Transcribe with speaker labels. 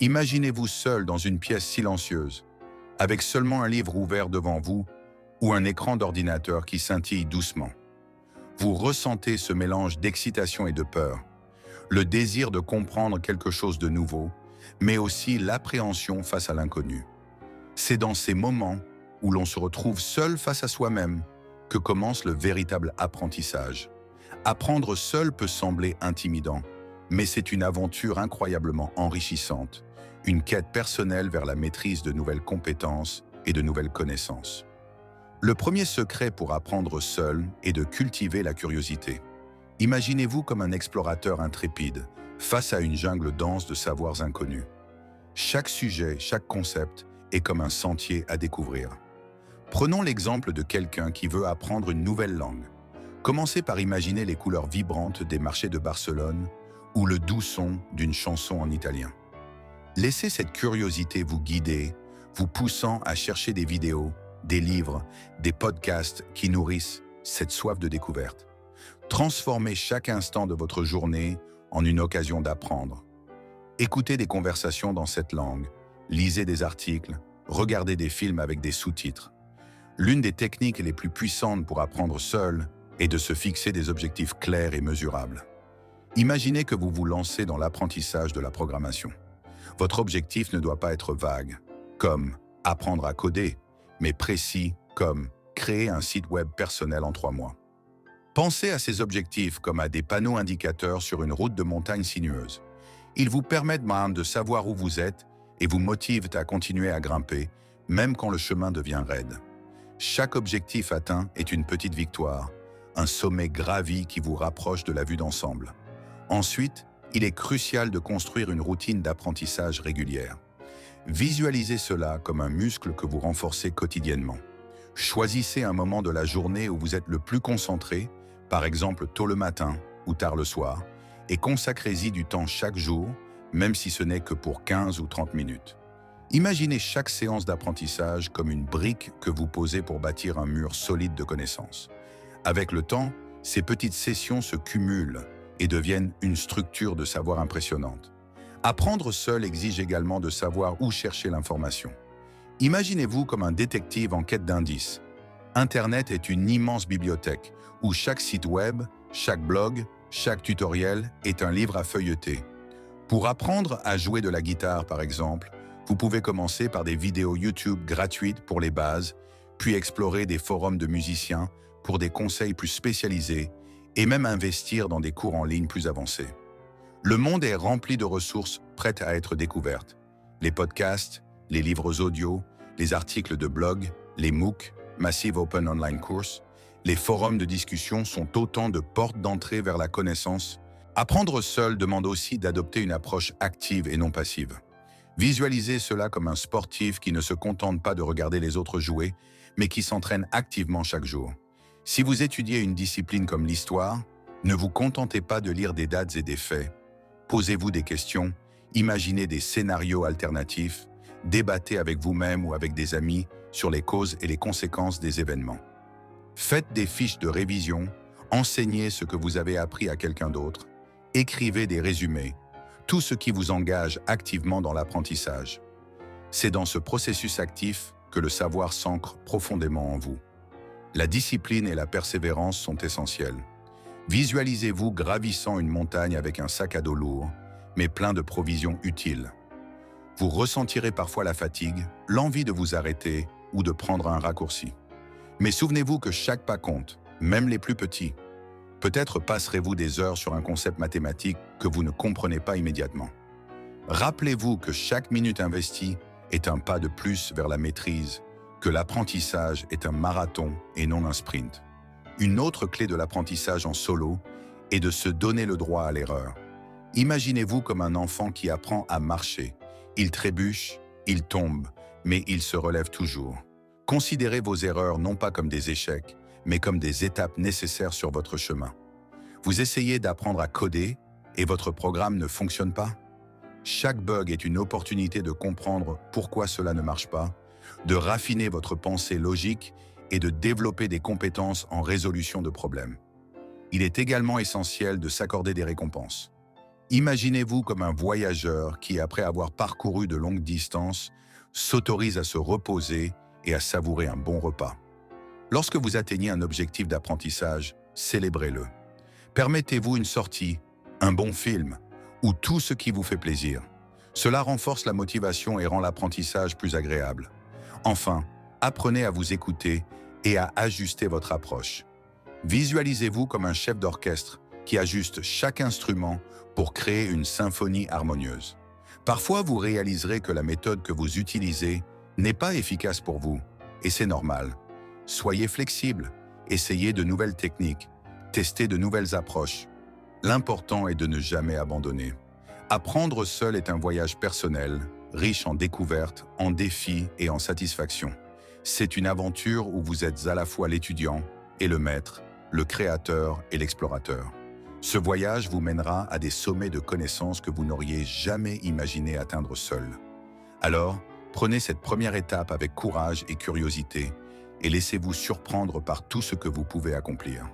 Speaker 1: Imaginez-vous seul dans une pièce silencieuse, avec seulement un livre ouvert devant vous ou un écran d'ordinateur qui scintille doucement. Vous ressentez ce mélange d'excitation et de peur, le désir de comprendre quelque chose de nouveau, mais aussi l'appréhension face à l'inconnu. C'est dans ces moments où l'on se retrouve seul face à soi-même que commence le véritable apprentissage. Apprendre seul peut sembler intimidant, mais c'est une aventure incroyablement enrichissante, une quête personnelle vers la maîtrise de nouvelles compétences et de nouvelles connaissances. Le premier secret pour apprendre seul est de cultiver la curiosité. Imaginez-vous comme un explorateur intrépide, face à une jungle dense de savoirs inconnus. Chaque sujet, chaque concept est comme un sentier à découvrir. Prenons l'exemple de quelqu'un qui veut apprendre une nouvelle langue. Commencez par imaginer les couleurs vibrantes des marchés de Barcelone ou le doux son d'une chanson en italien. Laissez cette curiosité vous guider, vous poussant à chercher des vidéos, des livres, des podcasts qui nourrissent cette soif de découverte. Transformez chaque instant de votre journée en une occasion d'apprendre. Écoutez des conversations dans cette langue, lisez des articles, regardez des films avec des sous-titres. L'une des techniques les plus puissantes pour apprendre seul est de se fixer des objectifs clairs et mesurables. Imaginez que vous vous lancez dans l'apprentissage de la programmation. Votre objectif ne doit pas être vague, comme apprendre à coder, mais précis, comme créer un site web personnel en 3 mois. Pensez à ces objectifs comme à des panneaux indicateurs sur une route de montagne sinueuse. Ils vous permettent de savoir où vous êtes et vous motivent à continuer à grimper, même quand le chemin devient raide. Chaque objectif atteint est une petite victoire, un sommet gravi qui vous rapproche de la vue d'ensemble. Ensuite, il est crucial de construire une routine d'apprentissage régulière. Visualisez cela comme un muscle que vous renforcez quotidiennement. Choisissez un moment de la journée où vous êtes le plus concentré, par exemple tôt le matin ou tard le soir, et consacrez-y du temps chaque jour, même si ce n'est que pour 15 ou 30 minutes. Imaginez chaque séance d'apprentissage comme une brique que vous posez pour bâtir un mur solide de connaissances. Avec le temps, ces petites sessions se cumulent et deviennent une structure de savoir impressionnante. Apprendre seul exige également de savoir où chercher l'information. Imaginez-vous comme un détective en quête d'indices. Internet est une immense bibliothèque où chaque site web, chaque blog, chaque tutoriel est un livre à feuilleter. Pour apprendre à jouer de la guitare, par exemple, vous pouvez commencer par des vidéos YouTube gratuites pour les bases, puis explorer des forums de musiciens pour des conseils plus spécialisés et même investir dans des cours en ligne plus avancés. Le monde est rempli de ressources prêtes à être découvertes. Les podcasts, les livres audio, les articles de blog, les MOOC, Massive Open Online Course, les forums de discussion sont autant de portes d'entrée vers la connaissance. Apprendre seul demande aussi d'adopter une approche active et non passive. Visualisez cela comme un sportif qui ne se contente pas de regarder les autres jouer, mais qui s'entraîne activement chaque jour. Si vous étudiez une discipline comme l'histoire, ne vous contentez pas de lire des dates et des faits. Posez-vous des questions, imaginez des scénarios alternatifs, débattez avec vous-même ou avec des amis sur les causes et les conséquences des événements. Faites des fiches de révision, enseignez ce que vous avez appris à quelqu'un d'autre, écrivez des résumés, tout ce qui vous engage activement dans l'apprentissage. C'est dans ce processus actif que le savoir s'ancre profondément en vous. La discipline et la persévérance sont essentielles. Visualisez-vous gravissant une montagne avec un sac à dos lourd, mais plein de provisions utiles. Vous ressentirez parfois la fatigue, l'envie de vous arrêter ou de prendre un raccourci. Mais souvenez-vous que chaque pas compte, même les plus petits. Peut-être passerez-vous des heures sur un concept mathématique que vous ne comprenez pas immédiatement. Rappelez-vous que chaque minute investie est un pas de plus vers la maîtrise, que l'apprentissage est un marathon et non un sprint. Une autre clé de l'apprentissage en solo est de se donner le droit à l'erreur. Imaginez-vous comme un enfant qui apprend à marcher. Il trébuche, il tombe, mais il se relève toujours. Considérez vos erreurs non pas comme des échecs, mais comme des étapes nécessaires sur votre chemin. Vous essayez d'apprendre à coder et votre programme ne fonctionne pas? Chaque bug est une opportunité de comprendre pourquoi cela ne marche pas, de raffiner votre pensée logique et de développer des compétences en résolution de problèmes. Il est également essentiel de s'accorder des récompenses. Imaginez-vous comme un voyageur qui, après avoir parcouru de longues distances, s'autorise à se reposer et à savourer un bon repas. Lorsque vous atteignez un objectif d'apprentissage, célébrez-le. Permettez-vous une sortie, un bon film ou tout ce qui vous fait plaisir. Cela renforce la motivation et rend l'apprentissage plus agréable. Enfin, apprenez à vous écouter et à ajuster votre approche. Visualisez-vous comme un chef d'orchestre qui ajuste chaque instrument pour créer une symphonie harmonieuse. Parfois, vous réaliserez que la méthode que vous utilisez n'est pas efficace pour vous, et c'est normal. Soyez flexible, essayez de nouvelles techniques, testez de nouvelles approches. L'important est de ne jamais abandonner. Apprendre seul est un voyage personnel, riche en découvertes, en défis et en satisfactions. C'est une aventure où vous êtes à la fois l'étudiant et le maître, le créateur et l'explorateur. Ce voyage vous mènera à des sommets de connaissances que vous n'auriez jamais imaginé atteindre seul. Alors, prenez cette première étape avec courage et curiosité et laissez-vous surprendre par tout ce que vous pouvez accomplir.